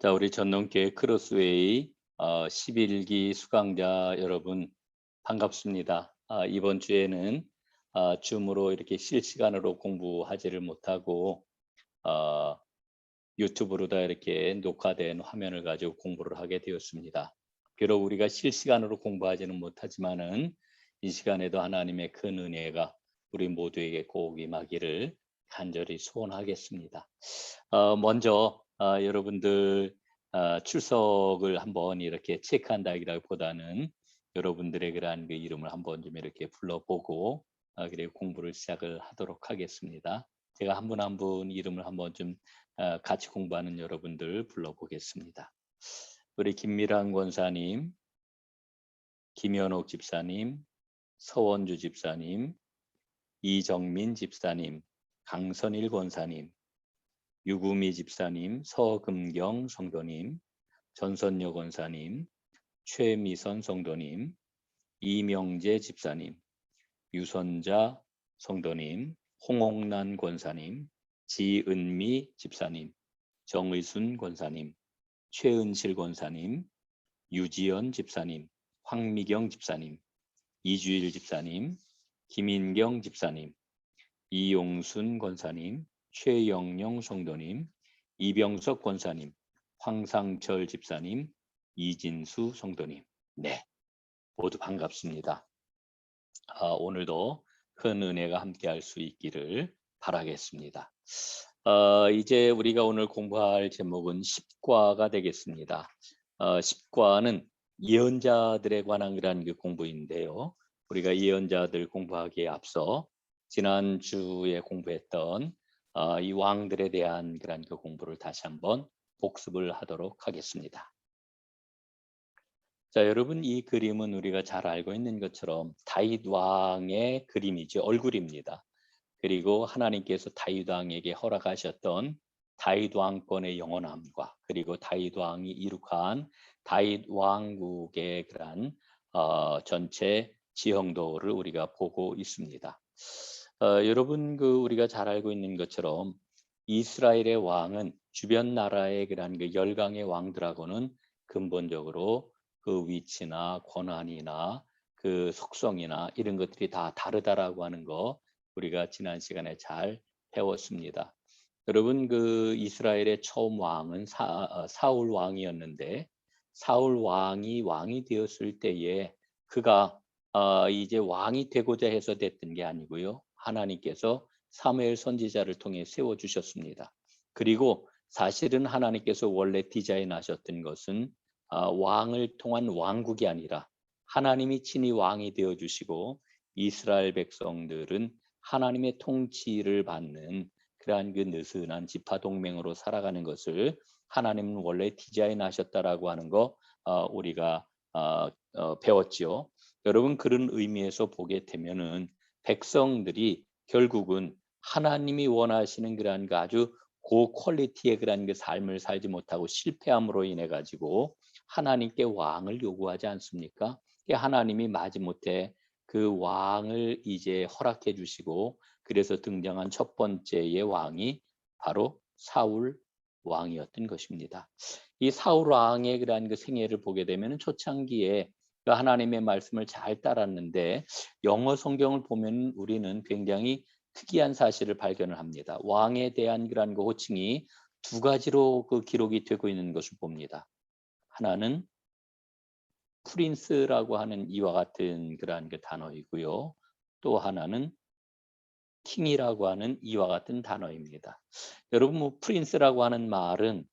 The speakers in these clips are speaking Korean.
자, 우리 전농교회 크로스웨이 11기 수강자 여러분 반갑습니다. 이번 주에는 줌으로 이렇게 실시간으로 공부하지를 못하고 어, 유튜브로 다 이렇게 녹화된 화면을 가지고 공부를 하게 되었습니다. 비록 우리가 실시간으로 공부하지는 못하지만은 이 시간에도 하나님의 큰 은혜가 우리 모두에게 꼭 임하기를 간절히 소원하겠습니다. 먼저 여러분들 출석을 한번 이렇게 체크한다기보다는 여러분들의 그러한 그 이름을 한번 좀 이렇게 불러보고 그리고 공부를 시작을 하도록 하겠습니다. 제가 한 분 한 분 이름을 한번 좀 같이 공부하는 여러분들 불러보겠습니다. 우리 김미랑 권사님, 김현옥 집사님, 서원주 집사님, 이정민 집사님, 강선일 권사님, 유구미 집사님, 서금경 성도님, 전선여 권사님, 최미선 성도님, 이명재 집사님, 유선자 성도님, 홍옥란 권사님, 지은미 집사님, 정의순 권사님, 최은실 권사님, 유지연 집사님, 황미경 집사님, 이주일 집사님, 김인경 집사님, 이용순 권사님, 최영영 성도님, 이병석 권사님, 황상철 집사님, 이진수 성도님. 네, 모두 반갑습니다. 오늘도 큰 은혜가 함께할 수 있기를 바라겠습니다. 이제 우리가 오늘 공부할 제목은 10과가 되겠습니다. 10과는 예언자들에 관한 그런 그 공부인데요. 우리가 예언자들 공부하기에 앞서 지난주에 공부했던 이 왕들에 대한 그런 그 공부를 다시 한번 복습을 하도록 하겠습니다. 자, 여러분, 이 그림은 우리가 잘 알고 있는 것처럼 다윗 왕의 그림이죠. 얼굴입니다. 그리고 하나님께서 다윗 왕에게 허락하셨던 다윗 왕권의 영원함과 그리고 다윗 왕이 이룩한 다윗 왕국의 그러한 전체 지형도를 우리가 보고 있습니다. 여러분, 우리가 잘 알고 있는 것처럼 이스라엘의 왕은 주변 나라의 그러한 그 열강의 왕들하고는 근본적으로 그 위치나 권한이나 그 속성이나 이런 것들이 다 다르다라고 하는 거 우리가 지난 시간에 잘 배웠습니다. 여러분, 그 이스라엘의 처음 왕은 사울 왕이었는데 사울 왕이 되었을 때에 그가 이제 왕이 되고자 해서 됐던 게 아니고요. 하나님께서 사무엘 선지자를 통해 세워 주셨습니다. 그리고 사실은 하나님께서 원래 디자인하셨던 것은 왕을 통한 왕국이 아니라 하나님이 친히 왕이 되어 주시고 이스라엘 백성들은 하나님의 통치를 받는 그러한 그 느슨한 지파 동맹으로 살아가는 것을 하나님은 원래 디자인하셨다라고 하는 거 우리가 배웠지요. 여러분, 그런 의미에서 보게 되면은 백성들이 결국은 하나님이 원하시는 그러한 그 아주 고퀄리티의 그러한 그 삶을 살지 못하고 실패함으로 인해 가지고 하나님께 왕을 요구하지 않습니까? 하나님이 마지못해 그 왕을 이제 허락해 주시고 그래서 등장한 첫 번째의 왕이 바로 사울 왕이었던 것입니다. 이 사울 왕의 그러한 그 생애를 보게 되면 초창기에 그 하나님의 말씀을 잘 따랐는데 영어 성경을 보면 우리는 굉장히 특이한 사실을 발견을 합니다. 왕에 대한 그러한 그 호칭이 두 가지로 그 기록이 되고 있는 것을 봅니다. 하나는 프린스라고 하는 이와 같은 그러한 그 단어이고요. 또 하나는 킹이라고 하는 이와 같은 단어입니다. 여러분, 뭐 프린스라고 하는 말은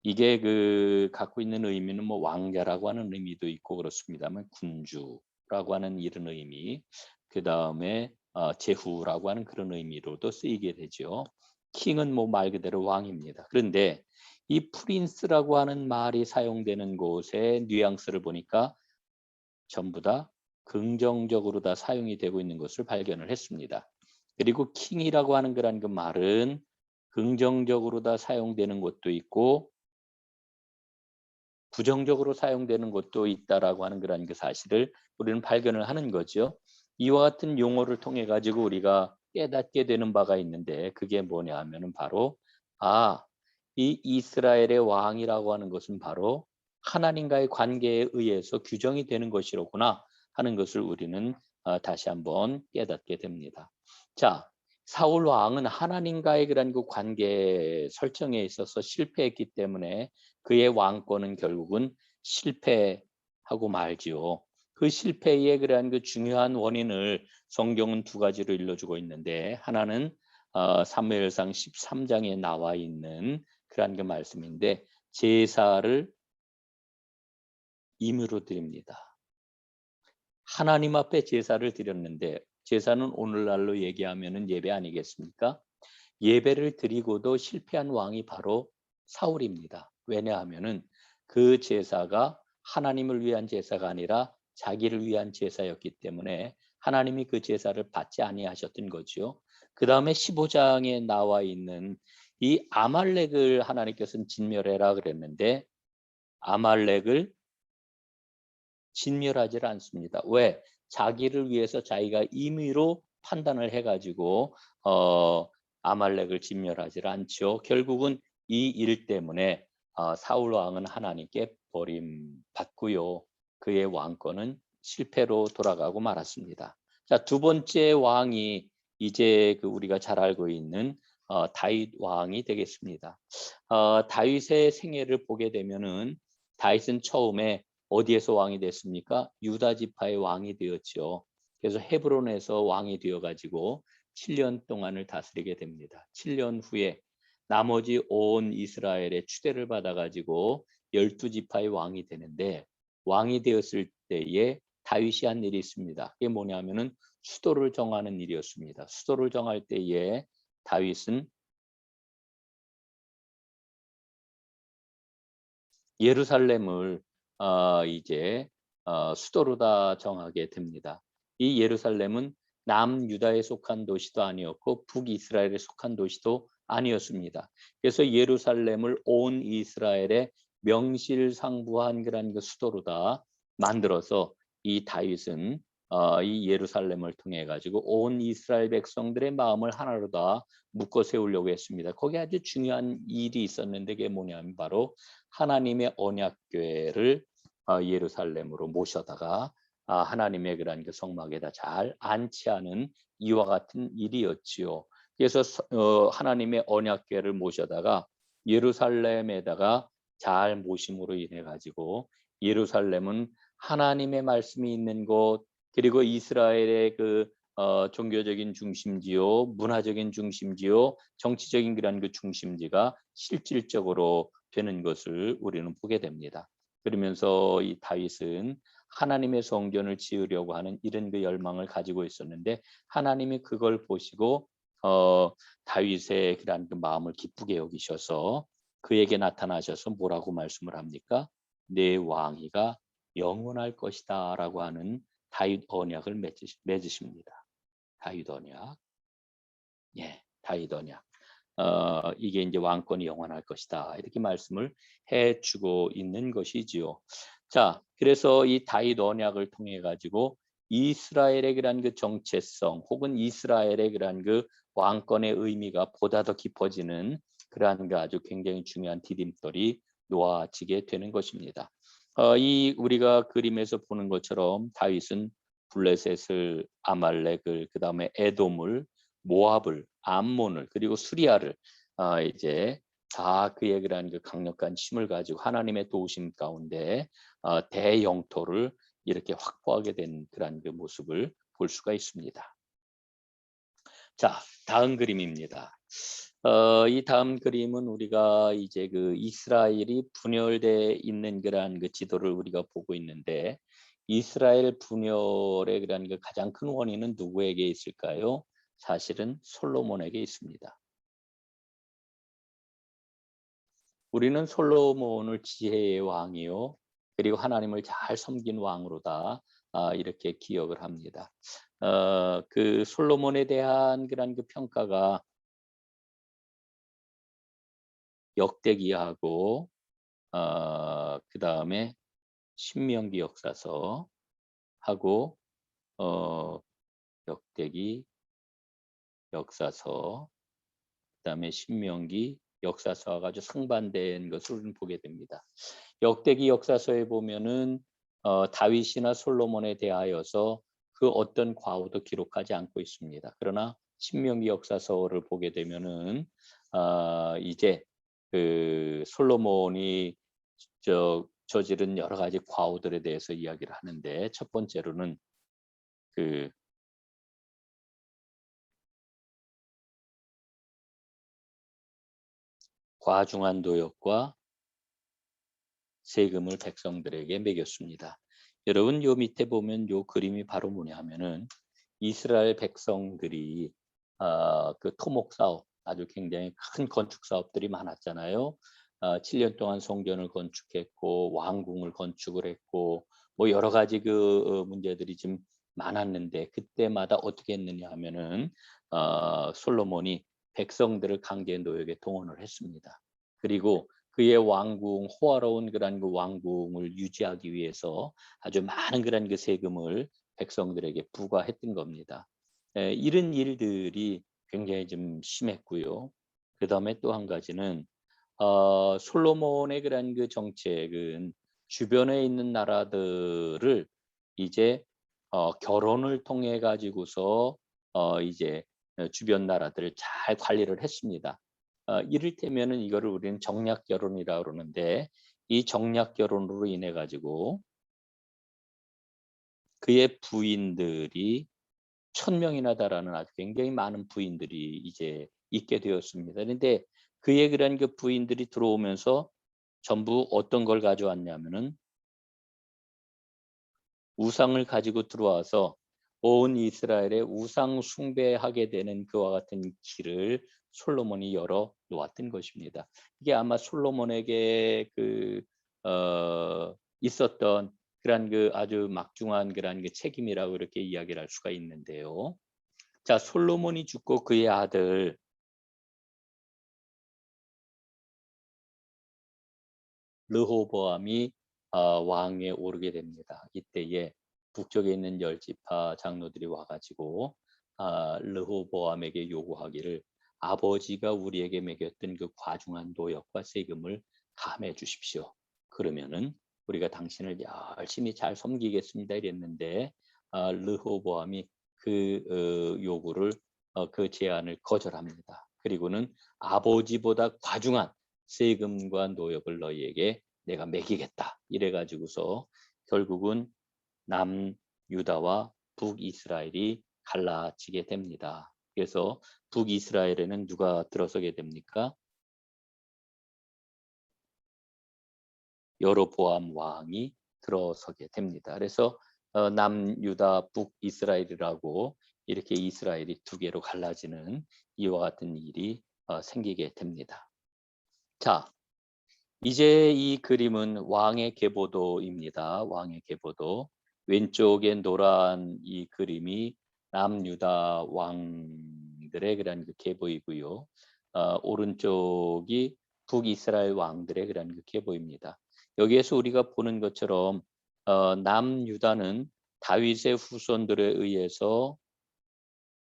이게 그 갖고 있는 의미는 뭐 왕자라고 하는 의미도 있고 그렇습니다만 군주라고 하는 이런 의미, 그 다음에 제후라고 하는 그런 의미로도 쓰이게 되죠. 킹은 뭐 말 그대로 왕입니다. 그런데 이 프린스라고 하는 말이 사용되는 곳의 뉘앙스를 보니까 전부 다 긍정적으로 다 사용이 되고 있는 것을 발견을 했습니다. 그리고 킹이라고 하는 그런 그 말은 긍정적으로 다 사용되는 것도 있고 부정적으로 사용되는 것도 있다라고 하는 그런 그 사실을 우리는 발견을 하는 거죠. 이와 같은 용어를 통해 가지고 우리가 깨닫게 되는 바가 있는데 그게 뭐냐 하면은 바로 이 이스라엘의 왕이라고 하는 것은 바로 하나님과의 관계에 의해서 규정이 되는 것이로구나 하는 것을 우리는 다시 한번 깨닫게 됩니다. 자, 사울 왕은 하나님과의 그런 그 관계 설정에 있어서 실패했기 때문에 그의 왕권은 결국은 실패하고 말지요. 그 실패의 그러한 그 중요한 원인을 성경은 두 가지로 일러주고 있는데, 하나는 사무엘상 13장에 나와 있는 그러한 그 말씀인데, 제사를 임의로 드립니다. 하나님 앞에 제사를 드렸는데, 제사는 오늘날로 얘기하면은 예배 아니겠습니까? 예배를 드리고도 실패한 왕이 바로 사울입니다. 왜냐하면은 그 제사가 하나님을 위한 제사가 아니라 자기를 위한 제사였기 때문에 하나님이 그 제사를 받지 아니하셨던 거죠. 그 다음에 15장에 나와 있는 이 아말렉을 하나님께서는 진멸해라 그랬는데, 아말렉을 진멸하지를 않습니다. 왜? 자기를 위해서 자기가 임의로 판단을 해가지고 아말렉을 진멸하지를 않죠. 결국은 이 일 때문에 사울 왕은 하나님께 버림받고요. 그의 왕권은 실패로 돌아가고 말았습니다. 자, 두 번째 왕이 이제 그 우리가 잘 알고 있는 다윗 왕이 되겠습니다. 다윗의 생애를 보게 되면은 다윗은 처음에 어디에서 왕이 됐습니까? 유다 지파의 왕이 되었죠. 그래서 헤브론에서 왕이 되어 가지고 7년 동안을 다스리게 됩니다. 7년 후에 나머지 온 이스라엘의 추대를 받아 가지고 12지파의 왕이 되는데, 왕이 되었을 때에 다윗이 한 일이 있습니다. 그게 뭐냐면은 수도를 정하는 일이었습니다. 수도를 정할 때에 다윗은 예루살렘을 이제 수도로 다 정하게 됩니다. 이 예루살렘은 남유다에 속한 도시도 아니었고 북이스라엘에 속한 도시도 아니었습니다. 그래서 예루살렘을 온 이스라엘의 명실상부한 그런 그 수도로 다 만들어서 이 다윗은 이 예루살렘을 통해 가지고 온 이스라엘 백성들의 마음을 하나로 다 묶어 세우려고 했습니다. 거기 아주 중요한 일이 있었는데, 그게 뭐냐면 바로 하나님의 언약궤를 예루살렘으로 모셔다가 하나님의 그런 그 성막에다 잘 안치하는 이와 같은 일이었지요. 그래서 하나님의 언약궤를 모셔다가 예루살렘에다가 잘 모심으로 인해 가지고 예루살렘은 하나님의 말씀이 있는 곳, 그리고 이스라엘의 그 종교적인 중심지요, 문화적인 중심지요, 정치적인 그런 그 중심지가 실질적으로 되는 것을 우리는 보게 됩니다. 그러면서 이 다윗은 하나님의 성전을 지으려고 하는 이런 그 열망을 가지고 있었는데, 하나님이 그걸 보시고 다윗의 그런 그 마음을 기쁘게 여기셔서 그에게 나타나셔서 뭐라고 말씀을 합니까? 내 왕위가 영원할 것이다라고 하는 다윗 언약을 맺으십니다. 다윗 언약. 예, 다윗 언약. 이게 이제 왕권이 영원할 것이다, 이렇게 말씀을 해주고 있는 것이지요. 자, 그래서 이 다윗 언약을 통해 가지고 이스라엘의 그런 그 정체성, 혹은 이스라엘의 그런 그 왕권의 의미가 보다 더 깊어지는 그러한 그 아주 굉장히 중요한 디딤돌이 놓아지게 되는 것입니다. 이 우리가 그림에서 보는 것처럼 다윗은 블레셋을, 아말렉을, 그 다음에 에돔을, 모압을, 암몬을, 그리고 수리아를 이제 다 그의 그런 그 강력한 힘을 가지고 하나님의 도우심 가운데 대영토를 이렇게 확보하게 된 그런 그 모습을 볼 수가 있습니다. 자, 다음 그림입니다. 이 다음 그림은 우리가 이제 그 이스라엘이 분열돼 있는 그러한 그 지도를 우리가 보고 있는데, 이스라엘 분열의 그러한 그 가장 큰 원인은 누구에게 있을까요? 사실은 솔로몬에게 있습니다. 우리는 솔로몬을 지혜의 왕이요, 그리고 하나님을 잘 섬긴 왕으로다 이렇게 기억을 합니다. 그 솔로몬에 대한 그런 그 평가가 역대기하고 그 다음에 신명기 역사서 하고 어, 역대기 역사서, 그다음에 신명기 역사서와 아주 상반된 것을 우리는 보게 됩니다. 역대기 역사서에 보면은 다윗이나 솔로몬에 대하여서 그 어떤 과오도 기록하지 않고 있습니다. 그러나 신명기 역사서를 보게 되면은 이제 그 솔로몬이 저지른 여러 가지 과오들에 대해서 이야기를 하는데, 첫 번째로는 그 과중한 도역과 세금을 백성들에게 매겼습니다. 여러분, 요 밑에 보면 요 그림이 바로 뭐냐 하면은 이스라엘 백성들이 그 토목 사업, 아주 굉장히 큰 건축 사업들이 많았잖아요. 7년 동안 성전을 건축했고 왕궁을 건축을 했고 뭐 여러 가지 그 문제들이 좀 많았는데, 그때마다 어떻게 했느냐 하면은 솔로몬이 백성들을 강제 노역에 동원을 했습니다. 그리고 그의 왕궁, 호화로운 그런 그 왕궁을 유지하기 위해서 아주 많은 그런 그 세금을 백성들에게 부과했던 겁니다. 이런 일들이 굉장히 좀 심했고요. 그다음에 또 한 가지는 솔로몬의 그런 그 정책은 주변에 있는 나라들을 이제 결혼을 통해 가지고서 이제 주변 나라들을 잘 관리를 했습니다. 이를테면은 이거를 우리는 정략 결혼이라고 그러는데, 이 정략 결혼으로 인해 가지고 그의 부인들이 1,000명이나 달하는 아주 굉장히 많은 부인들이 이제 있게 되었습니다. 그런데 그의 그런 그 부인들이 들어오면서 전부 어떤 걸 가져왔냐면은 우상을 가지고 들어와서 온 이스라엘에 우상 숭배하게 되는 그와 같은 길을 솔로몬이 열어 놓았던 것입니다. 이게 아마 솔로몬에게 있었던 그런 그 아주 막중한 그런 그 책임이라고 이렇게 이야기를 할 수가 있는데요. 자, 솔로몬이 죽고 그의 아들 르호보암이 왕위에 오르게 됩니다. 이때에 북쪽에 있는 열 지파 장로들이 와가지고 르호보암에게 요구하기를, 아버지가 우리에게 매겼던 그 과중한 노역과 세금을 감해 주십시오. 그러면은 우리가 당신을 열심히 잘 섬기겠습니다. 이랬는데 르호보암이 그 요구를 그 제안을 거절합니다. 그리고는 아버지보다 과중한 세금과 노역을 너희에게 내가 매기겠다. 이래 가지고서 결국은 남유다와 북이스라엘이 갈라지게 됩니다. 그래서 북이스라엘에는 누가 들어서게 됩니까? 여로보암 왕이 들어서게 됩니다. 그래서 남유다 북이스라엘이라고 이렇게 이스라엘이 두 개로 갈라지는 이와 같은 일이 생기게 됩니다. 자, 이제 이 그림은 왕의 계보도입니다. 왕의 계보도. 왼쪽에 노란 이 그림이 남유다 왕들의 그런 그 계보이고요. 오른쪽이 북이스라엘 왕들의 그런 그 계보입니다. 여기에서 우리가 보는 것처럼 남유다는 다윗의 후손들에 의해서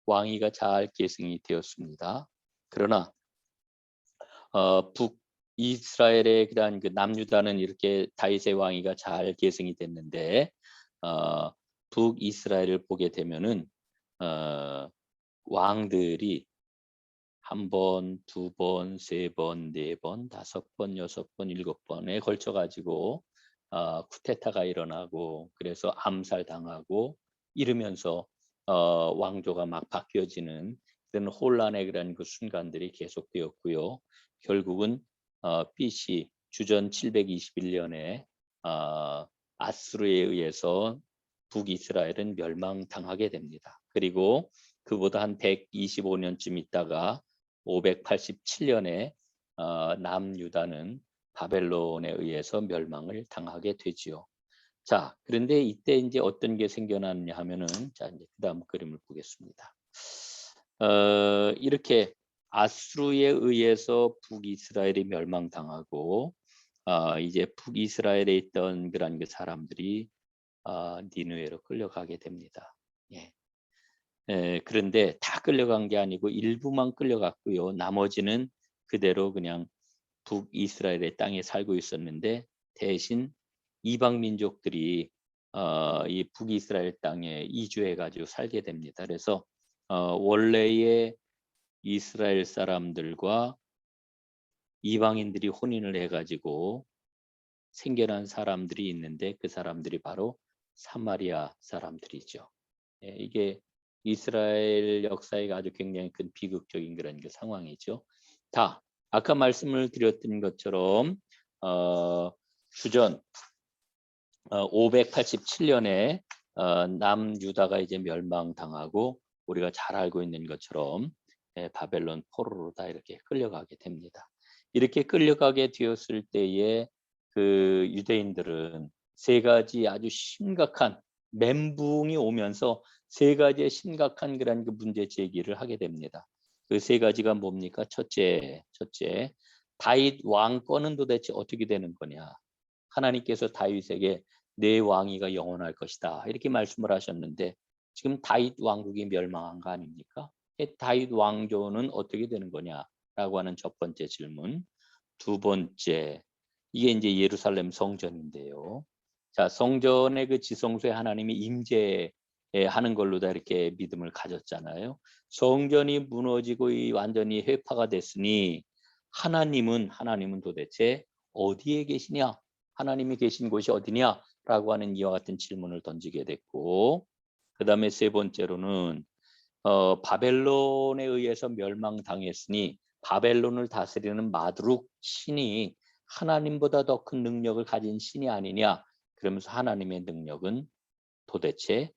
왕위가 잘 계승이 되었습니다. 그러나 북이스라엘의 그러한 그 남유다는 이렇게 다윗의 왕위가 잘 계승이 됐는데, 북이스라엘을 보게 되면은 왕들이 한 번, 두 번, 세 번, 네 번, 다섯 번, 여섯 번, 일곱 번에 걸쳐 가지고 쿠데타가 일어나고, 그래서 암살당하고 이러면서 왕조가 막 바뀌어지는 그런 혼란의 그런 그 순간들이 계속되었고요. 결국은 BC 주전 721년에 아수르에 의해서 북이스라엘은 멸망당하게 됩니다. 그리고 그보다 한 125년쯤 있다가 587년에 남유다는 바벨론에 의해서 멸망을 당하게 되지요. 자, 그런데 이때 이제 어떤 게 생겨났냐 하면은, 자, 이제 그다음 그림을 보겠습니다. 이렇게 아수르에 의해서 북이스라엘이 멸망당하고 이제 북이스라엘에 있던 그런 그 사람들이 니느웨로 끌려가게 됩니다. 예. 그런데 다 끌려간 게 아니고 일부만 끌려갔고요. 나머지는 그대로 그냥 북이스라엘의 땅에 살고 있었는데 대신 이방 민족들이 이 북이스라엘 땅에 이주해 가지고 살게 됩니다. 그래서 원래의 이스라엘 사람들과 이방인들이 혼인을 해 가지고 생겨난 사람들이 있는데 그 사람들이 바로 사마리아 사람들이죠. 예, 이게 이스라엘 역사에 아주 굉장히 큰 비극적인 그런 그 상황이죠. 다 아까 말씀을 드렸던 것처럼 주전 587년에 남유다가 이제 멸망당하고 우리가 잘 알고 있는 것처럼 바벨론 포로로 다 이렇게 끌려가게 됩니다. 이렇게 끌려가게 되었을 때에 그 유대인들은 세 가지 아주 심각한 멘붕이 오면서 세 가지의 심각한 그런 그 문제 제기를 하게 됩니다. 그 세 가지가 뭡니까? 첫째, 다윗 왕권은 도대체 어떻게 되는 거냐? 하나님께서 다윗에게 내 왕위가 영원할 것이다. 이렇게 말씀을 하셨는데 지금 다윗 왕국이 멸망한 거 아닙니까? 다윗 왕조는 어떻게 되는 거냐라고 하는 첫 번째 질문. 두 번째, 이게 이제 예루살렘 성전인데요. 자, 성전의 그 지성소에 하나님이 임재하는 걸로 다 이렇게 믿음을 가졌잖아요. 성전이 무너지고 완전히 회파가 됐으니 하나님은 도대체 어디에 계시냐? 하나님이 계신 곳이 어디냐라고 하는 이와 같은 질문을 던지게 됐고, 그다음에 세 번째로는 바벨론에 의해서 멸망당했으니 바벨론을 다스리는 마두룩 신이 하나님보다 더 큰 능력을 가진 신이 아니냐? 그러면서 하나님의 능력은 도대체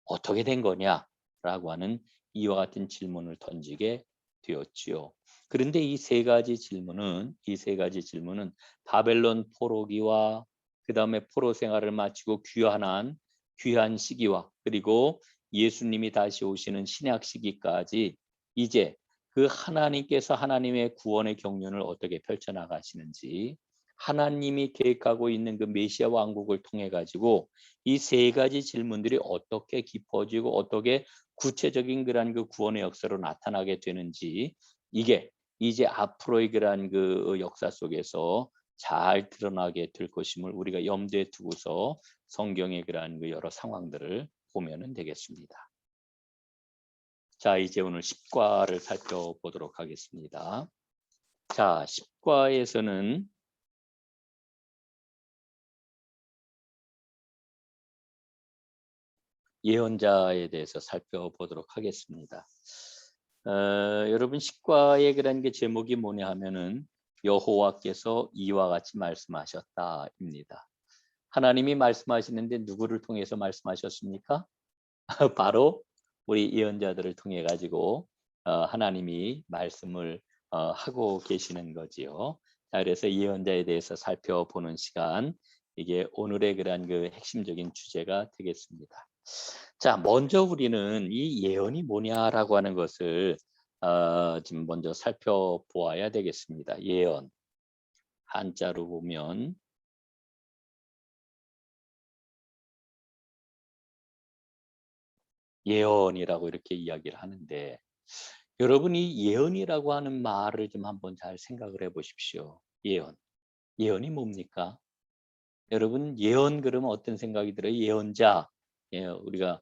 어떻게 된 거냐라고 하는 이와 같은 질문을 던지게 되었지요. 그런데 이 세 가지 질문은 바벨론 포로기와 그다음에 포로 생활을 마치고 귀한 시기와 그리고 예수님이 다시 오시는 신약 시기까지 이제 그 하나님께서 하나님의 구원의 경륜을 어떻게 펼쳐나가시는지 하나님이 계획하고 있는 그 메시아 왕국을 통해 가지고 이 세 가지 질문들이 어떻게 깊어지고 어떻게 구체적인 그러한 그 구원의 역사로 나타나게 되는지 이게 이제 앞으로의 그러한 그 역사 속에서 잘 드러나게 될 것임을 우리가 염두에 두고서 성경의 그러한 그 여러 상황들을 보면은 되겠습니다. 자, 이제 오늘 10과를 살펴보도록 하겠습니다. 자, 10과에서는 예언자에 대해서 살펴보도록 하겠습니다. 여러분 10과의 그런 게 제목이 뭐냐 하면은 여호와께서 이와 같이 말씀하셨다입니다. 하나님이 말씀하시는데 누구를 통해서 말씀하셨습니까? 바로 우리 예언자들을 통해 가지고 하나님이 말씀을 하고 계시는 거지요. 자, 그래서 예언자에 대해서 살펴보는 시간, 이게 오늘의 그러한 그 핵심적인 주제가 되겠습니다. 자, 먼저 우리는 이 예언이 뭐냐라고 하는 것을 지금 먼저 살펴보아야 되겠습니다. 예언, 한자로 보면 예언이라고 이렇게 이야기를 하는데 여러분이 예언이라고 하는 말을 좀 한번 잘 생각을 해 보십시오. 예언. 예언이 뭡니까? 여러분 예언 그러면 어떤 생각이 들어요? 예언자. 예, 우리가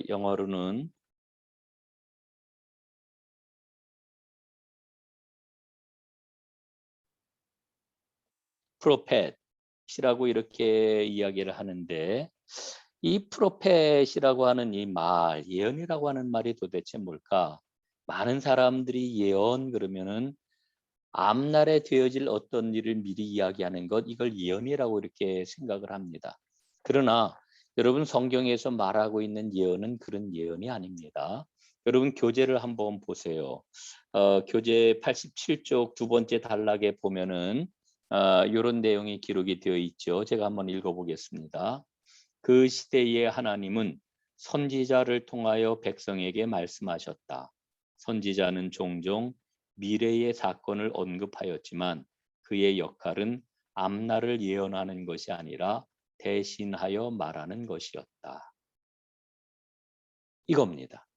영어로는 프로펫이라고 이렇게 이야기를 하는데 이 프로펫이라고 하는 이 말, 예언이라고 하는 말이 도대체 뭘까? 많은 사람들이 예언 그러면은 앞날에 되어질 어떤 일을 미리 이야기하는 것, 이걸 예언이라고 이렇게 생각을 합니다. 그러나 여러분 성경에서 말하고 있는 예언은 그런 예언이 아닙니다. 여러분 교재를 한번 보세요. 교재 87쪽 두 번째 단락에 보면은 이런 내용이 기록이 되어 있죠. 제가 한번 읽어보겠습니다. 그 시대에 하나님은 선지자를 통하여 백성에게 말씀하셨다. 선지자는 종종 미래의 사건을 언급하였지만 그의 역할은 앞날을 예언하는 것이 아니라 대신하여 말하는 것이었다. 이겁니다.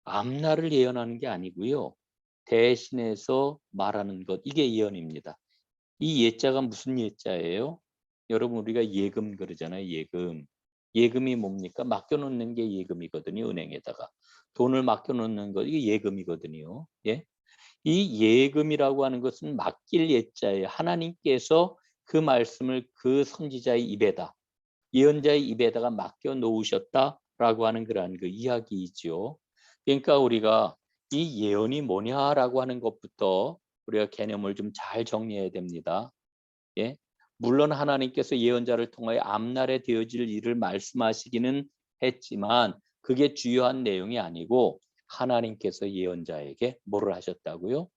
앞날을 예언하는 게 아니고요. 대신해서 말하는 것, 이게 예언입니다. 이 예자가 무슨 예자예요? 여러분, 우리가 예금 그러잖아요. 예금. 예금이 뭡니까? 맡겨놓는 게 예금이거든요. 은행에다가. 돈을 맡겨놓는 거, 이게 예금이거든요. 예? 이 예금이라고 하는 것은 맡길 예자예요. 하나님께서 그 말씀을 그 선지자의 입에다, 예언자의 입에다가 맡겨 놓으셨다라고 하는 그러한 그 이야기이지요. 그러니까 우리가 이 예언이 뭐냐라고 하는 것부터 우리가 개념을 좀 잘 정리해야 됩니다. 예? 물론 하나님께서 예언자를 통하여 앞날에 되어질 일을 말씀하시기는 했지만 그게 주요한 내용이 아니고 하나님께서 예언자에게 뭐를 하셨다고요?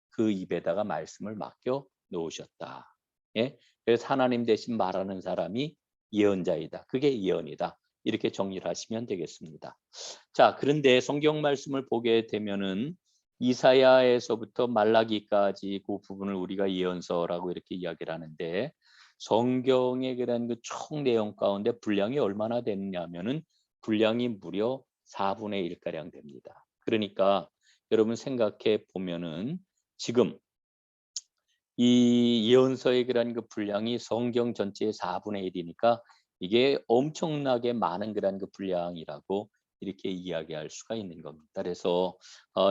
그 입에다가 말씀을 맡겨 놓으셨다. 예? 그래서 하나님 대신 말하는 사람이 예언자이다. 그게 예언이다. 이렇게 정리를 하시면 되겠습니다. 자, 그런데 성경 말씀을 보게 되면은 이사야에서부터 말라기까지 그 부분을 우리가 예언서라고 이렇게 이야기를 하는데 성경의 그런 그 총 내용 가운데 분량이 얼마나 되느냐면은 분량이 무려 4분의 1가량 됩니다. 그러니까 여러분 생각해 보면은 지금 이 예언서의 그런 그 분량이 성경 전체의 4분의 1이니까 이게 엄청나게 많은 그런 그 분량이라고 이렇게 이야기할 수가 있는 겁니다. 그래서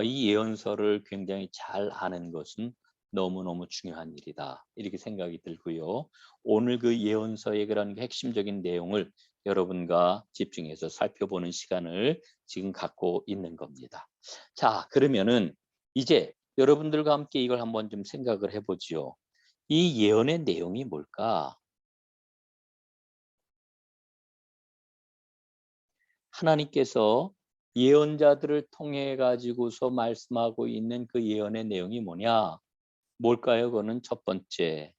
이 예언서를 굉장히 잘 아는 것은 너무너무 중요한 일이다. 이렇게 생각이 들고요. 오늘 그 예언서의 그런 그 핵심적인 내용을 여러분과 집중해서 살펴보는 시간을 지금 갖고 있는 겁니다. 자, 그러면은 이제 여러분들과 함께 이걸 한번 좀 생각을 해보지요. 이 예언의 내용이 뭘까? 하나님께서 예언자들을 통해 가지고서 말씀하고 있는 그 예언의 내용이 뭐냐? 뭘까요? 그거는 첫 번째,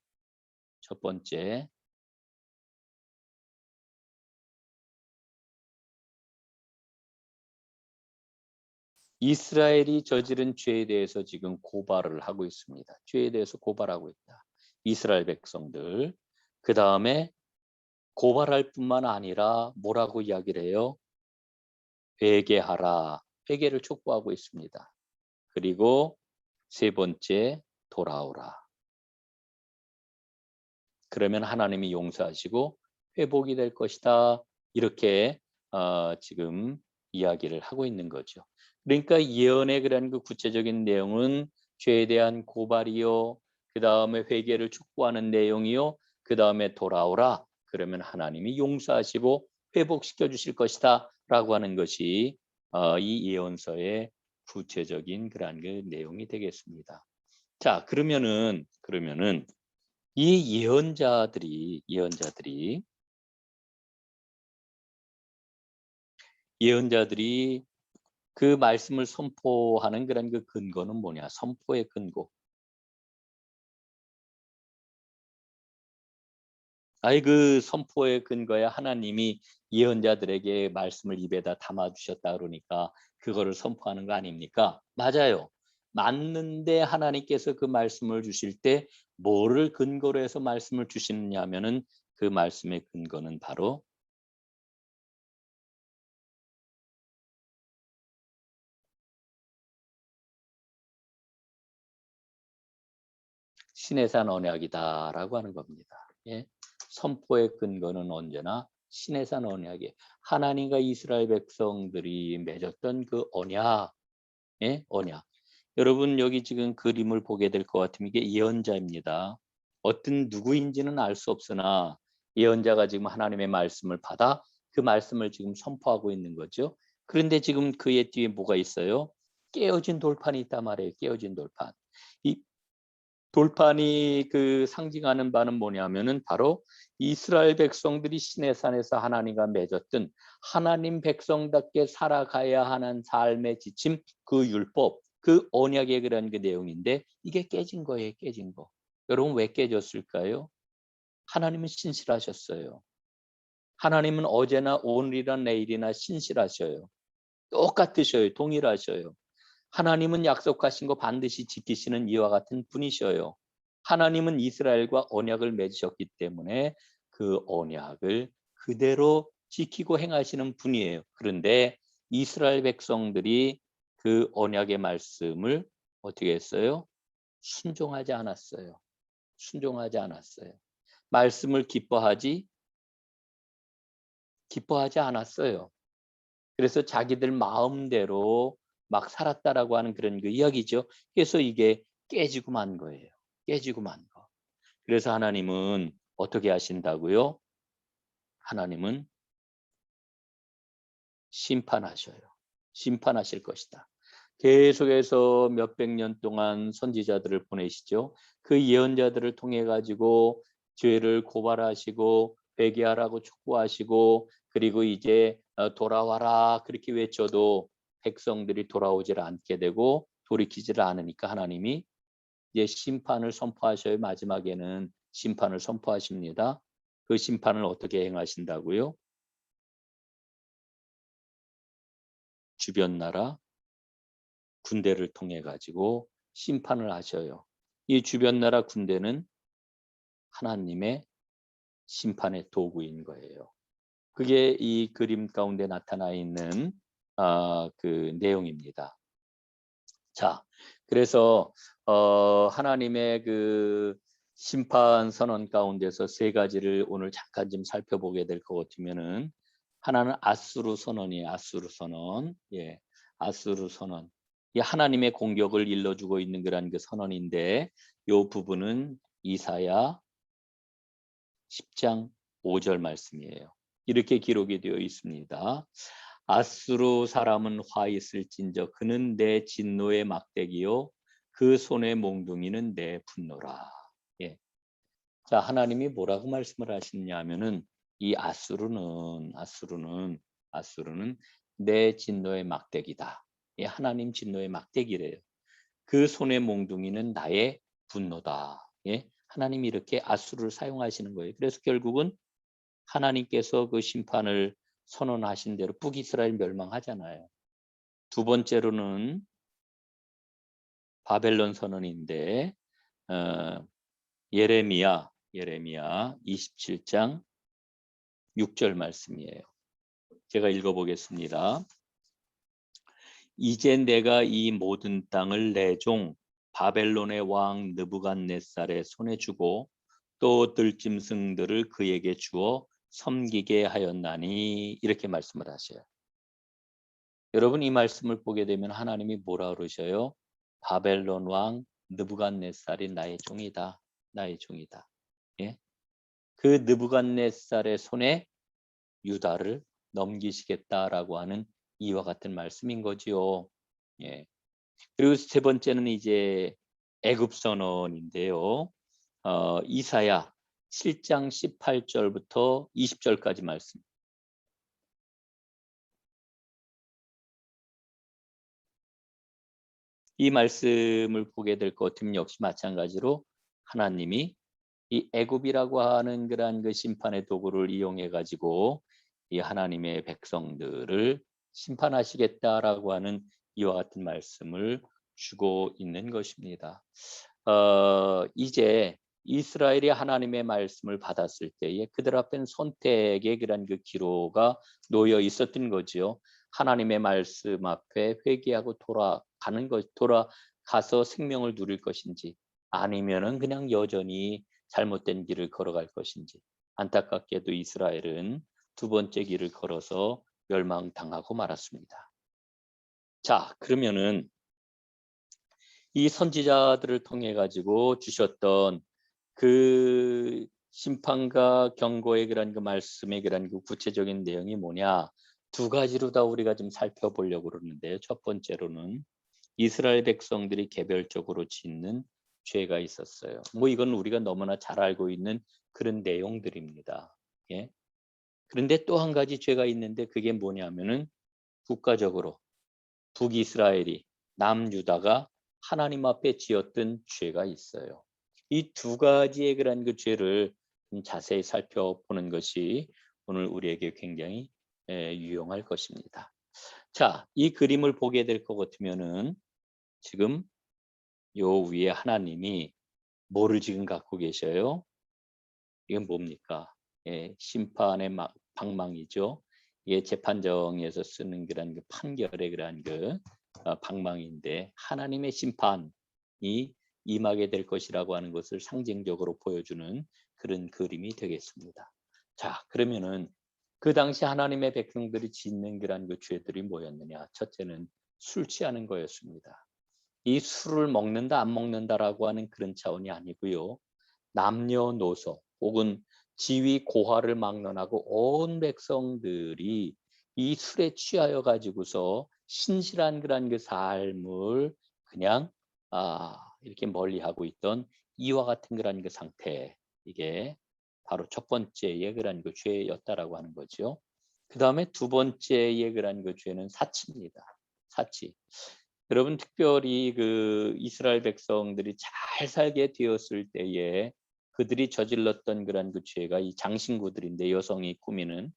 이스라엘이 저지른 죄에 대해서 지금 고발을 하고 있습니다. 죄에 대해서 고발하고 있다. 이스라엘 백성들. 그 다음에 고발할 뿐만 아니라 뭐라고 이야기를 해요? 회개하라. 회개를 촉구하고 있습니다. 그리고 세 번째, 돌아오라. 그러면 하나님이 용서하시고 회복이 될 것이다. 이렇게 지금 이야기를 하고 있는 거죠. 그러니까 예언의 그런 그 구체적인 내용은 죄에 대한 고발이요. 그 다음에 회개를 촉구하는 내용이요. 그 다음에 돌아오라. 그러면 하나님이 용서하시고 회복시켜 주실 것이다. 라고 하는 것이 이 예언서의 구체적인 그러한 그 내용이 되겠습니다. 자, 그러면은 이 예언자들이 그 말씀을 선포하는 그런 그 근거는 뭐냐? 선포의 근거. 아이 그 선포의 근거에 하나님이 예언자들에게 말씀을 입에다 담아 주셨다 그러니까 그거를 선포하는 거 아닙니까? 맞아요. 맞는데 하나님께서 그 말씀을 주실 때 뭐를 근거로 해서 말씀을 주시느냐 하면은 그 말씀의 근거는 바로 신해산 언약이다라고 하는 겁니다. 예? 선포의 근거는 언제나 신해산 언약이에요. 하나님과 이스라엘 백성들이 맺었던 그 언약, 예? 언약. 여러분 여기 지금 그림을 보게 될 것 같으면 이게 예언자입니다. 어떤 누구인지는 알 수 없으나 예언자가 지금 하나님의 말씀을 받아 그 말씀을 지금 선포하고 있는 거죠. 그런데 지금 그의 뒤에 뭐가 있어요? 깨어진 돌판이 있단 말이에요. 깨어진 돌판. 이 돌판이 그 상징하는 바는 뭐냐면은 바로 이스라엘 백성들이 시내산에서 하나님과 맺었던 하나님 백성답게 살아가야 하는 삶의 지침, 그 율법, 그 언약의 그런 그 내용인데 이게 깨진 거예요, 깨진 거. 여러분 왜 깨졌을까요? 하나님은 신실하셨어요. 하나님은 어제나 오늘이나 내일이나 신실하셔요. 똑같으셔요. 동일하셔요. 하나님은 약속하신 거 반드시 지키시는 이와 같은 분이셔요. 하나님은 이스라엘과 언약을 맺으셨기 때문에 그 언약을 그대로 지키고 행하시는 분이에요. 그런데 이스라엘 백성들이 그 언약의 말씀을 어떻게 했어요? 순종하지 않았어요. 순종하지 않았어요. 말씀을 기뻐하지 않았어요. 그래서 자기들 마음대로 막 살았다라고 하는 그런 그 이야기죠. 그래서 이게 깨지고 만 거예요. 깨지고 만 거. 그래서 하나님은 어떻게 하신다고요? 하나님은 심판하셔요. 심판하실 것이다. 계속해서 몇백 년 동안 선지자들을 보내시죠. 그 예언자들을 통해 가지고 죄를 고발하시고 회개하라고 촉구하시고, 그리고 이제 돌아와라 그렇게 외쳐도 백성들이 돌아오질 않게 되고 돌이키지를 않으니까 하나님이 이제 심판을 선포하셔요. 마지막에는 심판을 선포하십니다. 그 심판을 어떻게 행하신다고요? 주변 나라 군대를 통해 가지고 심판을 하셔요. 이 주변 나라 군대는 하나님의 심판의 도구인 거예요. 그게 이 그림 가운데 나타나 있는 그 내용입니다. 자, 그래서 하나님의 그 심판 선언 가운데서 세 가지를 오늘 잠깐 좀 살펴보게 될 것 같으면은, 하나는 아수르 선언이에요. 아수르 선언. 예. 아수르 선언. 이 하나님의 공격을 일러주고 있는 그런 그 선언인데, 요 부분은 이사야 10장 5절 말씀이에요. 이렇게 기록이 되어 있습니다. 아수르 사람은 화 있을진저 그는 내 진노의 막대기요 그 손의 몽둥이는 내 분노라. 예. 자, 하나님이 뭐라고 말씀을 하시느냐 하면은, 이 아수르는 내 진노의 막대기다. 예, 하나님 진노의 막대기래요. 그 손의 몽둥이는 나의 분노다. 예, 하나님이 이렇게 아수르를 사용하시는 거예요. 그래서 결국은 하나님께서 그 심판을 선언하신 대로 북이스라엘 멸망하잖아요. 두 번째로는 바벨론 선언인데, 어, 예레미야 27장 6절 말씀이에요. 제가 읽어보겠습니다. 이제 내가 이 모든 땅을 내 종 바벨론의 왕 느부갓네살의 손에 주고 또 들짐승들을 그에게 주어 섬기게 하였나니, 이렇게 말씀을 하셔요. 여러분, 이 말씀을 보게 되면 하나님이 뭐라 그러셔요? 바벨론 왕 느부갓네살이 나의 종이다. 나의 종이다. 예? 그 느부갓네살의 손에 유다를 넘기시겠다라고 하는 이와 같은 말씀인 거지요. 예. 그리고 세 번째는 이제 애굽 선언인데요. 이사야 7장 18절부터 20절까지 말씀. 이 말씀을 보게 될 것 같으면 역시 마찬가지로 하나님이 이 애굽이라고 하는 그러한 그 심판의 도구를 이용해 가지고 이 하나님의 백성들을 심판하시겠다라고 하는 이와 같은 말씀을 주고 있는 것입니다. 이제 이스라엘이 하나님의 말씀을 받았을 때에 그들 앞엔 선택의 그런 그 기로가 놓여 있었던 거지요. 하나님의 말씀 앞에 회개하고 돌아가서 생명을 누릴 것인지, 아니면은 그냥 여전히 잘못된 길을 걸어갈 것인지. 안타깝게도 이스라엘은 두 번째 길을 걸어서 멸망당하고 말았습니다. 자, 그러면은 이 선지자들을 통해 가지고 주셨던 그 심판과 경고의 그런 그 말씀의 그런 그 구체적인 내용이 뭐냐? 두 가지로 다 우리가 좀 살펴보려고 그러는데요. 첫 번째로는 이스라엘 백성들이 개별적으로 짓는 죄가 있었어요. 뭐 이건 우리가 너무나 잘 알고 있는 그런 내용들입니다. 예. 그런데 또 한 가지 죄가 있는데, 그게 뭐냐면은 국가적으로 북이스라엘이 남유다가 하나님 앞에 지었던 죄가 있어요. 이 두 가지의 그런 그 죄를 좀 자세히 살펴보는 것이 오늘 우리에게 굉장히 유용할 것입니다. 자, 이 그림을 보게 될 것 같으면은 지금 요 위에 하나님이 뭐를 지금 갖고 계셔요? 이건 뭡니까? 예, 심판의 방망이죠. 이게 재판정에서 쓰는 그런 그 판결의 그런 그 방망이인데 하나님의 심판이 임하게 될 것이라고 하는 것을 상징적으로 보여주는 그런 그림이 되겠습니다. 자, 그러면은 그 당시 하나님의 백성들이 짓는 그런 그 죄들이 뭐였느냐? 첫째는 술 취하는 거였습니다. 이 술을 먹는다 안 먹는다라고 하는 그런 차원이 아니고요. 남녀노소 혹은 지위 고하를 막론하고 온 백성들이 이 술에 취하여 가지고서 신실한 그런 그 삶을 그냥 이렇게 멀리하고 있던 이와 같은 그런 그 상태, 이게 바로 첫 번째의 그런 그 죄였다라고 하는 거죠. 그다음에 두 번째의 그런 그 죄는 사치입니다. 사치. 여러분, 특별히 그 이스라엘 백성들이 잘 살게 되었을 때에 그들이 저질렀던 그런 그 죄가 이 장신구들인데, 여성이 꾸미는,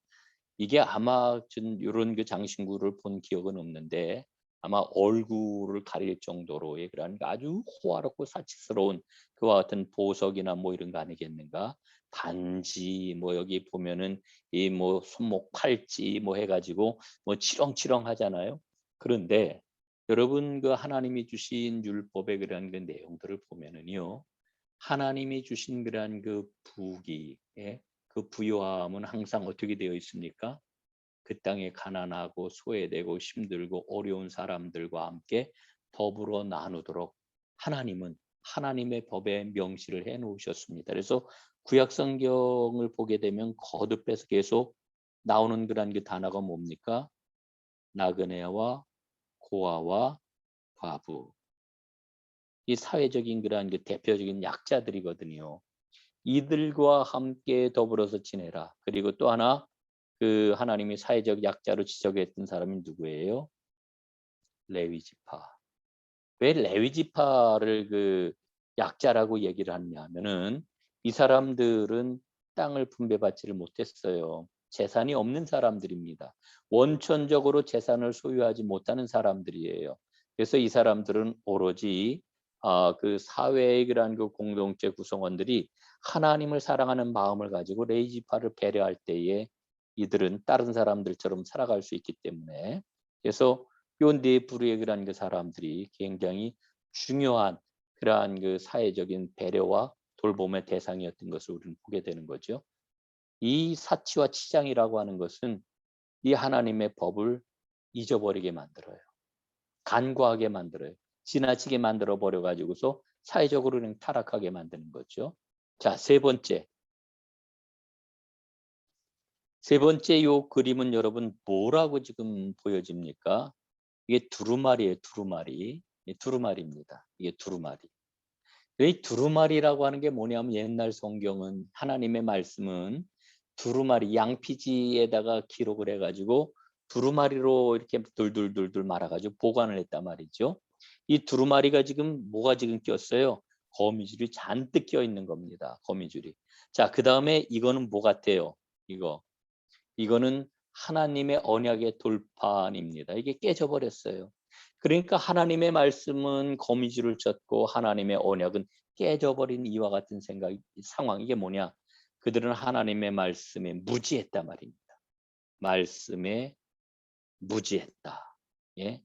이게 아마 전 요런 그 장신구를 본 기억은 없는데 아마 얼굴을 가릴 정도로의 그런 아주 호화롭고 사치스러운 그와 같은 보석이나 뭐 이런 거 아니겠는가? 반지, 뭐 여기 보면은 이 뭐 손목 팔찌 뭐 해 가지고 뭐 치렁치렁 하잖아요. 그런데 여러분, 그 하나님이 주신 율법의 그런 그 내용들을 보면은요. 하나님이 주신 그러한 그 부귀, 예, 그 부요함은 항상 어떻게 되어 있습니까? 그 땅에 가난하고 소외되고 힘들고 어려운 사람들과 함께 더불어 나누도록 하나님은 하나님의 법에 명시를 해 놓으셨습니다. 그래서 구약 성경을 보게 되면 거듭해서 계속 나오는 그런 그 단어가 뭡니까? 나그네와 고아와 과부. 이 사회적인 그러한 그 대표적인 약자들이거든요. 이들과 함께 더불어서 지내라. 그리고 또 하나, 그 하나님이 사회적 약자로 지적했던 사람이 누구예요? 레위 지파. 왜 레위 지파를 그 약자라고 얘기를 하냐면은 이 사람들은 땅을 분배받지를 못했어요. 재산이 없는 사람들입니다. 원천적으로 재산을 소유하지 못하는 사람들이에요. 그래서 이 사람들은 오로지 그 사회의 그러한 그 공동체 구성원들이 하나님을 사랑하는 마음을 가지고 레위 지파를 배려할 때에 이들은 다른 사람들처럼 살아갈 수 있기 때문에, 그래서 요 네 부류의 그러한 그 사람들이 굉장히 중요한 그러한 그 사회적인 배려와 돌봄의 대상이었던 것을 우리는 보게 되는 거죠. 이 사치와 치장이라고 하는 것은 이 하나님의 법을 잊어버리게 만들어요. 간과하게 만들어요. 지나치게 만들어 버려 가지고서 사회적으로는 타락하게 만드는 거죠. 자, 세 번째. 세 번째 요 그림은 여러분 뭐라고 지금 보여집니까? 이게 두루마리예요, 두루마리. 이 두루마리입니다. 이게 두루마리. 이 두루마리라고 하는 게 뭐냐면 옛날 성경은 하나님의 말씀은 두루마리 양피지에다가 기록을 해 가지고 두루마리로 이렇게 둘둘둘둘 말아 가지고 보관을 했단 말이죠. 이 두루마리가 지금 뭐가 지금 꼈어요? 거미줄이 잔뜩 껴 있는 겁니다. 거미줄이. 자, 그다음에 이거는 뭐 같아요? 이거는 하나님의 언약의 돌판입니다. 이게 깨져 버렸어요. 그러니까 하나님의 말씀은 거미줄을 쳤고 하나님의 언약은 깨져버린 이와 같은 상황. 이게 뭐냐? 그들은 하나님의 말씀에 무지했단 말입니다. 말씀에 무지했다. 예.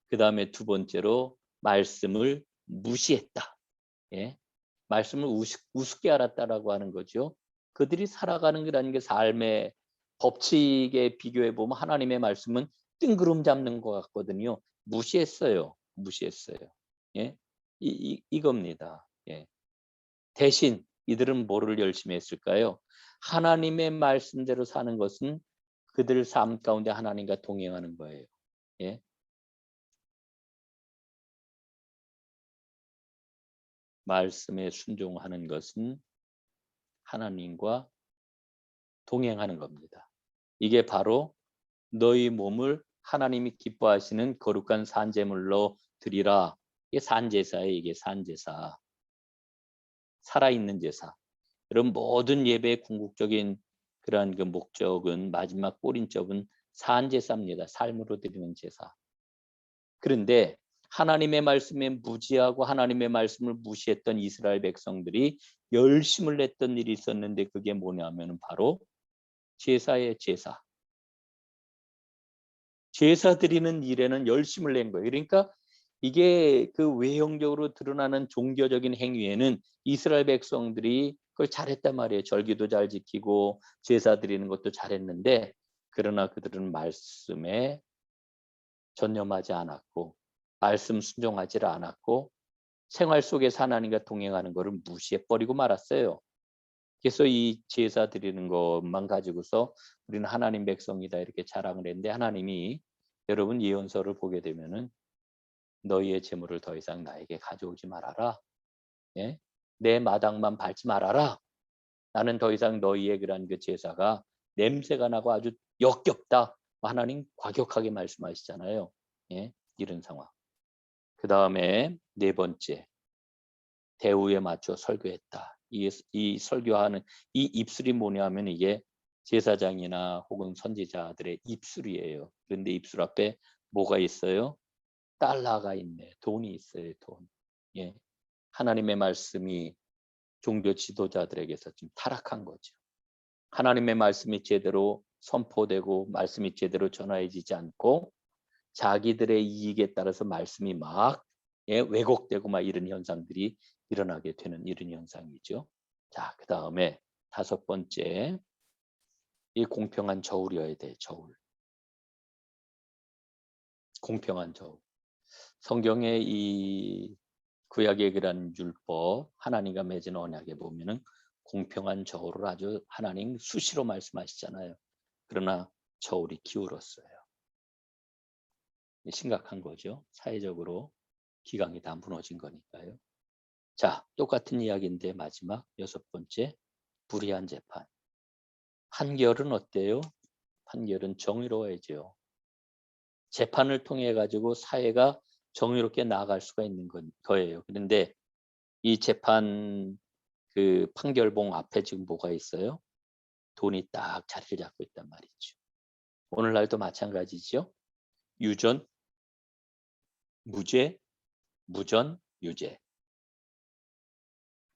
그다음에 두 번째로 말씀을 무시했다. 예. 말씀을 우습게 알았다라고 하는 거죠. 그들이 살아가는 거라는 게 삶의 법칙에 비교해 보면 하나님의 말씀은 뜬구름 잡는 것 같거든요. 무시했어요. 무시했어요. 예. 이겁니다. 예. 대신 이들은 뭐를 열심히 했을까요? 하나님의 말씀대로 사는 것은 그들 삶 가운데 하나님과 동행하는 거예요. 예. 말씀에 순종하는 것은 하나님과 동행하는 겁니다. 이게 바로 너희 몸을 하나님이 기뻐하시는 거룩한 산제물로 드리라. 이게 산제사예요. 이게 산제사. 살아있는 제사. 그럼 모든 예배의 궁극적인 그러한 그 목적은, 마지막 꼬린점은 산제사입니다. 삶으로 드리는 제사. 그런데 하나님의 말씀에 무지하고 하나님의 말씀을 무시했던 이스라엘 백성들이 열심을 냈던 일이 있었는데 그게 뭐냐면 바로 제사의 제사. 제사 드리는 일에는 열심을 낸 거예요. 그러니까 이게 그 외형적으로 드러나는 종교적인 행위에는 이스라엘 백성들이 그걸 잘했단 말이에요. 절기도 잘 지키고 제사 드리는 것도 잘했는데, 그러나 그들은 말씀에 전념하지 않았고 말씀 순종하지를 않았고 생활 속에서 하나님과 동행하는 것을 무시해 버리고 말았어요. 그래서 이 제사 드리는 것만 가지고서 우리는 하나님 백성이다 이렇게 자랑을 했는데, 하나님이 여러분 예언서를 보게 되면은 너희의 재물을 더 이상 나에게 가져오지 말아라. 예? 내 마당만 밟지 말아라. 나는 더 이상 너희의 그런 그 제사가 냄새가 나고 아주 역겹다. 하나님 과격하게 말씀하시잖아요. 예? 이런 상황. 그 다음에 네 번째, 대우에 맞춰 설교했다. 이 설교하는 이 입술이 뭐냐 하면 이게 제사장이나 혹은 선지자들의 입술이에요. 그런데 입술 앞에 뭐가 있어요? 달러가 있네. 돈이 있어요. 돈. 예. 하나님의 말씀이 종교 지도자들에게서 좀 타락한 거죠. 하나님의 말씀이 제대로 선포되고 말씀이 제대로 전해지지 않고 자기들의 이익에 따라서 말씀이 막 왜곡되고 막 이런 현상들이 일어나게 되는 이런 현상이죠. 자, 그 다음에 다섯 번째, 이 공평한 저울이어야 돼. 저울. 공평한 저울. 성경의 이 구약의 그런 율법, 하나님과 맺은 언약에 보면은 공평한 저울을 아주 하나님 수시로 말씀하시잖아요. 그러나 저울이 기울었어요. 심각한 거죠. 사회적으로 기강이 다 무너진 거니까요. 자, 똑같은 이야기인데 마지막 여섯 번째, 불의한 재판. 판결은 어때요? 판결은 정의로워야죠. 재판을 통해 가지고 사회가 정의롭게 나아갈 수가 있는 거예요. 그런데 이 재판 그 판결봉 앞에 지금 뭐가 있어요? 돈이 딱 자리를 잡고 있단 말이죠. 오늘날도 마찬가지죠. 유전, 무죄, 무전, 유죄.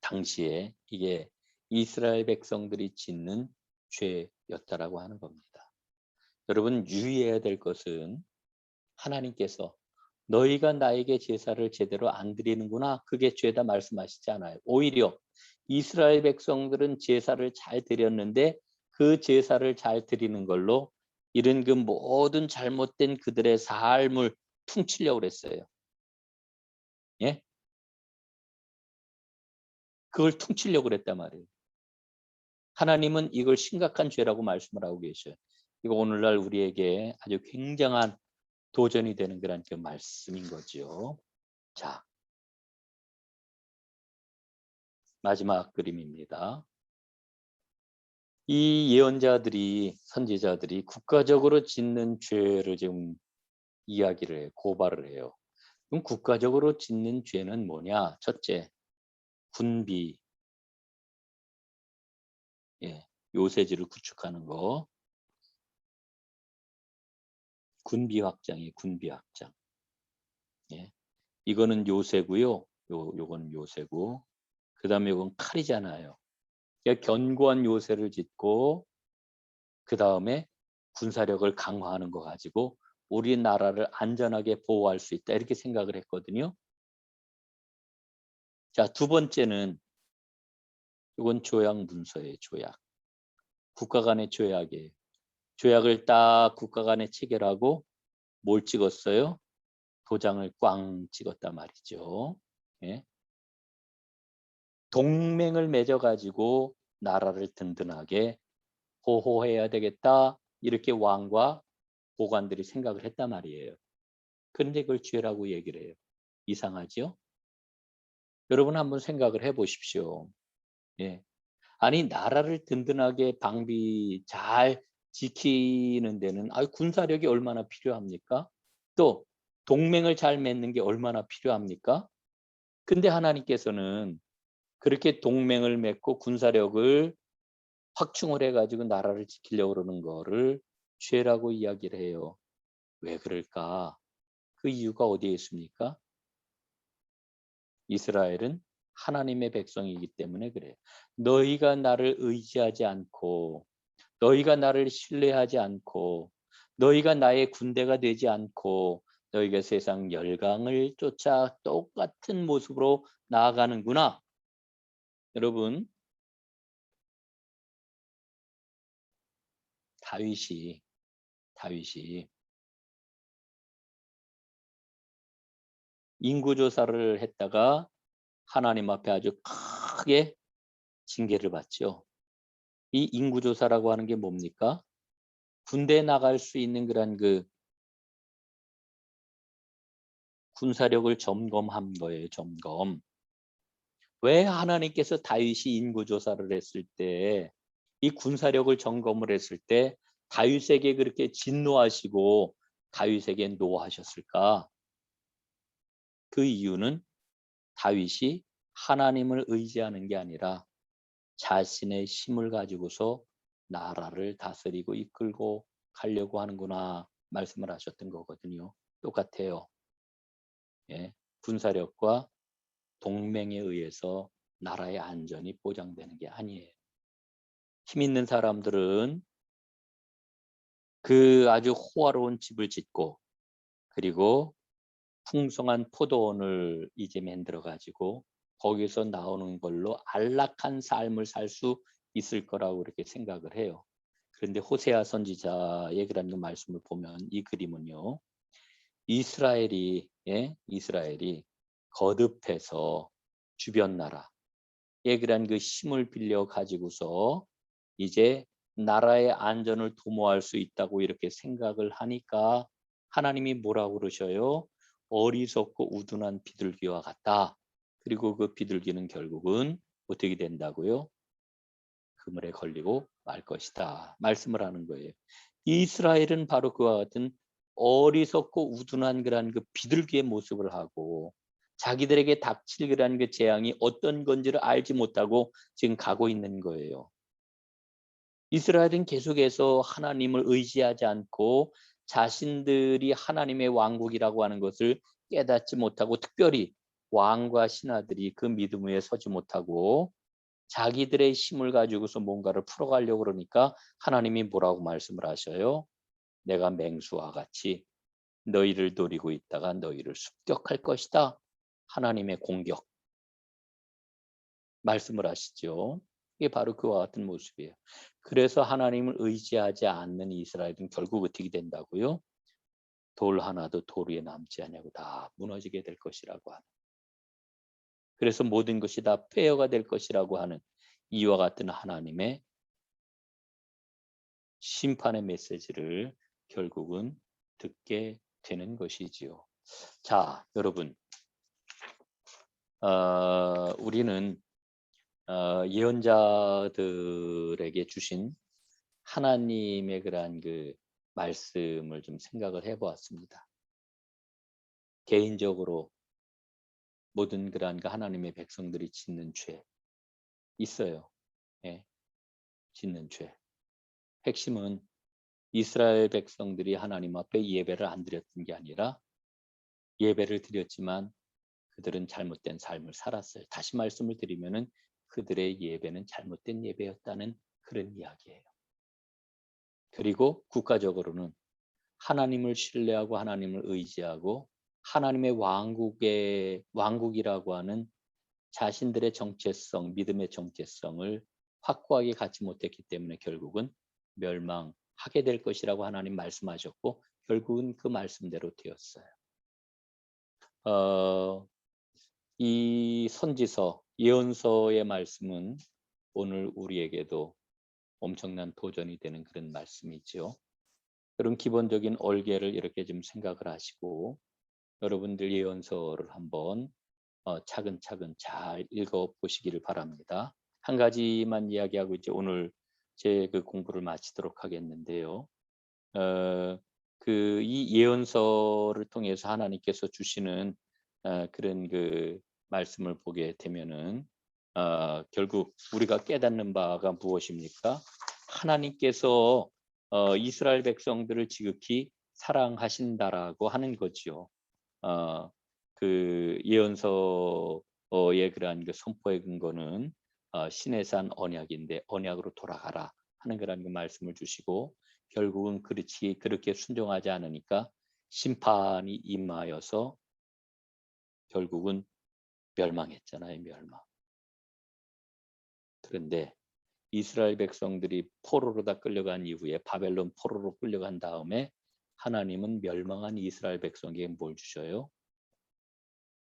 당시에 이게 이스라엘 백성들이 짓는 죄였다라고 하는 겁니다. 여러분 유의해야 될 것은 하나님께서 너희가 나에게 제사를 제대로 안 드리는구나, 그게 죄다 말씀하시지 않아요. 오히려 이스라엘 백성들은 제사를 잘 드렸는데 그 제사를 잘 드리는 걸로 이런 그 모든 잘못된 그들의 삶을 퉁치려고 그랬어요. 예? 그걸 퉁치려고 그랬단 말이에요. 하나님은 이걸 심각한 죄라고 말씀을 하고 계셔요. 이거 오늘날 우리에게 아주 굉장한 도전이 되는 그런 그 말씀인 거죠. 자, 마지막 그림입니다. 이 예언자들이, 선지자들이 국가적으로 짓는 죄를 지금 이야기를 해요. 고발을 해요. 그럼 국가적으로 짓는 죄는 뭐냐? 첫째, 군비, 요새지를 구축하는 거. 군비 확장이 군비 확장. 예. 이거는 요새고요. 요거는 요새고. 그다음에 이건 칼이잖아요. 그러니까 견고한 요새를 짓고 그다음에 군사력을 강화하는 거 가지고 우리나라를 안전하게 보호할 수 있다, 이렇게 생각을 했거든요. 자, 두 번째는 이건 조약 문서예요. 조약. 국가 간의 조약이에요. 조약을 딱 국가 간에 체결하고 뭘 찍었어요? 도장을 꽝 찍었단 말이죠. 예? 동맹을 맺어가지고 나라를 든든하게 보호해야 되겠다, 이렇게 왕과 고관들이 생각을 했단 말이에요. 그런데 그걸 죄라고 얘기를 해요. 이상하죠? 여러분 한번 생각을 해보십시오. 예. 아니 나라를 든든하게 방비 잘 지키는 데는 군사력이 얼마나 필요합니까? 또 동맹을 잘 맺는 게 얼마나 필요합니까? 근데 하나님께서는 그렇게 동맹을 맺고 군사력을 확충을 해가지고 나라를 지키려고 그러는 거를 죄라고 이야기를 해요. 왜 그럴까? 그 이유가 어디에 있습니까? 이스라엘은 하나님의 백성이기 때문에 그래요. 너희가 나를 의지하지 않고 너희가 나를 신뢰하지 않고 너희가 나의 군대가 되지 않고 너희가 세상 열강을 쫓아 똑같은 모습으로 나아가는구나. 여러분, 다윗이 다윗이 인구조사를 했다가 하나님 앞에 아주 크게 징계를 받죠. 이 인구조사라고 하는 게 뭡니까? 군대에 나갈 수 있는 그런 그 군사력을 점검한 거예요. 점검. 왜 하나님께서 다윗이 인구조사를 했을 때 이 군사력을 점검을 했을 때 다윗에게 그렇게 진노하시고 다윗에게 노하셨을까? 그 이유는 다윗이 하나님을 의지하는 게 아니라 자신의 힘을 가지고서 나라를 다스리고 이끌고 가려고 하는구나 말씀을 하셨던 거거든요. 똑같아요. 예, 군사력과 동맹에 의해서 나라의 안전이 보장되는 게 아니에요. 힘 있는 사람들은 그 아주 호화로운 집을 짓고 그리고 풍성한 포도원을 이제 만들어 가지고 거기서 나오는 걸로 안락한 삶을 살 수 있을 거라고 그렇게 생각을 해요. 그런데 호세아 선지자의 그런 그 말씀을 보면 이 그림은요. 이스라엘이 이스라엘이 거듭해서 주변 나라의 그런 그 힘을 빌려 가지고서 이제 나라의 안전을 도모할 수 있다고 이렇게 생각을 하니까 하나님이 뭐라고 그러셔요? 어리석고 우둔한 비둘기와 같다. 그리고 그 비둘기는 결국은 어떻게 된다고요? 그물에 걸리고 말 것이다. 말씀을 하는 거예요. 이스라엘은 바로 그와 같은 어리석고 우둔한 그런 그 비둘기의 모습을 하고 자기들에게 닥칠 그런 그 재앙이 어떤 건지를 알지 못하고 지금 가고 있는 거예요. 이스라엘은 계속해서 하나님을 의지하지 않고 자신들이 하나님의 왕국이라고 하는 것을 깨닫지 못하고 특별히 왕과 신하들이 그 믿음 위에 서지 못하고 자기들의 힘을 가지고서 뭔가를 풀어가려고 그러니까 하나님이 뭐라고 말씀을 하셔요? 내가 맹수와 같이 너희를 노리고 있다가 너희를 습격할 것이다. 하나님의 공격 말씀을 하시죠. 이게 바로 그와 같은 모습이에요. 그래서 하나님을 의지하지 않는 이스라엘은 결국 어떻게 된다고요? 돌 하나도 돌 위에 남지 않냐고 다 무너지게 될 것이라고 하는. 그래서 모든 것이 다 폐허가 될 것이라고 하는 이와 같은 하나님의 심판의 메시지를 결국은 듣게 되는 것이지요. 자, 여러분, 우리는 예언자들에게 주신 하나님의 그러한 그 말씀을 좀 생각을 해보았습니다. 개인적으로 모든 그러한 그 하나님의 백성들이 짓는 죄 있어요. 예, 짓는 죄. 핵심은 이스라엘 백성들이 하나님 앞에 예배를 안 드렸던 게 아니라 예배를 드렸지만 그들은 잘못된 삶을 살았어요. 다시 말씀을 드리면은 그들의 예배는 잘못된 예배였다는 그런 이야기예요. 그리고 국가적으로는 하나님을 신뢰하고 하나님을 의지하고 하나님의 왕국이라고 하는 자신들의 정체성, 믿음의 정체성을 확고하게 갖지 못했기 때문에 결국은 멸망하게 될 것이라고 하나님 말씀하셨고 결국은 그 말씀대로 되었어요. 이 선지서, 예언서의 말씀은 오늘 우리에게도 엄청난 도전이 되는 그런 말씀이죠. 그런 기본적인 얼개를 이렇게 좀 생각을 하시고 여러분들 예언서를 한번 차근차근 잘 읽어보시기를 바랍니다. 한 가지만 이야기하고 이제 오늘 제 그 공부를 마치도록 하겠는데요. 그 이 예언서를 통해서 하나님께서 주시는 그런 그 말씀을 보게 되면은 결국 우리가 깨닫는 바가 무엇입니까? 하나님께서 이스라엘 백성들을 지극히 사랑하신다라고 하는 거지요. 그 예언서의 그러한 그 선포의 근거는 신의 산 언약인데 언약으로 돌아가라 하는 그런 그 말씀을 주시고 결국은 그렇게 순종하지 않으니까 심판이 임하여서 결국은 멸망했잖아요, 멸망. 그런데 이스라엘 백성들이 포로로 다 끌려간 이후에 바벨론 포로로 끌려간 다음에 하나님은 멸망한 이스라엘 백성에게 뭘 주셔요?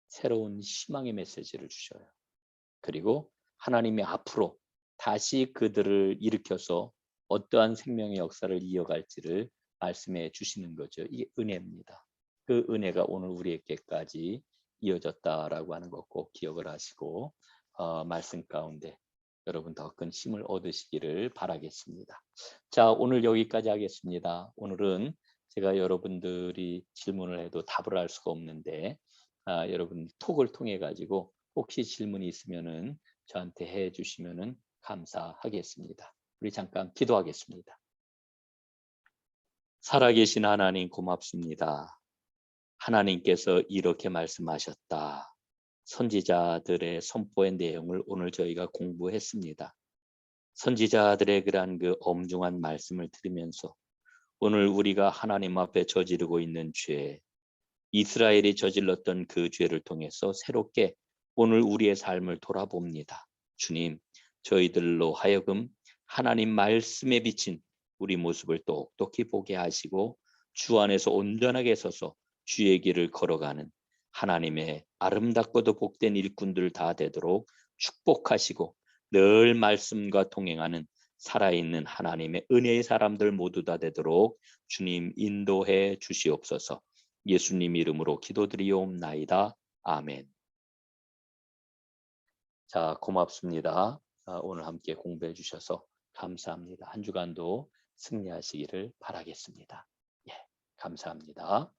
새로운 희망의 메시지를 주셔요. 그리고 하나님이 앞으로 다시 그들을 일으켜서 어떠한 생명의 역사를 이어갈지를 말씀해 주시는 거죠. 이게 은혜입니다. 그 은혜가 오늘 우리에게까지 이어졌다라고 하는 것 꼭 기억을 하시고 말씀 가운데 여러분 더 큰 힘을 얻으시기를 바라겠습니다. 자, 오늘 여기까지 하겠습니다. 오늘은 제가 여러분들이 질문을 해도 답을 할 수가 없는데 여러분 톡을 통해 가지고 혹시 질문이 있으면은 저한테 해 주시면은 감사하겠습니다. 우리 잠깐 기도하겠습니다. 살아계신 하나님 고맙습니다. 하나님께서 이렇게 말씀하셨다. 선지자들의 선포의 내용을 오늘 저희가 공부했습니다. 선지자들의 그러한 그 엄중한 말씀을 들으면서 오늘 우리가 하나님 앞에 저지르고 있는 죄, 이스라엘이 저질렀던 그 죄를 통해서 새롭게 오늘 우리의 삶을 돌아봅니다. 주님, 저희들로 하여금 하나님 말씀에 비친 우리 모습을 똑똑히 보게 하시고 주 안에서 온전하게 서서 주의 길을 걸어가는 하나님의 아름답고도 복된 일꾼들 다 되도록 축복하시고 늘 말씀과 동행하는 살아있는 하나님의 은혜의 사람들 모두 다 되도록 주님 인도해 주시옵소서. 예수님 이름으로 기도드리옵나이다. 아멘. 자, 고맙습니다. 오늘 함께 공부해 주셔서 감사합니다. 한 주간도 승리하시기를 바라겠습니다. 예, 감사합니다.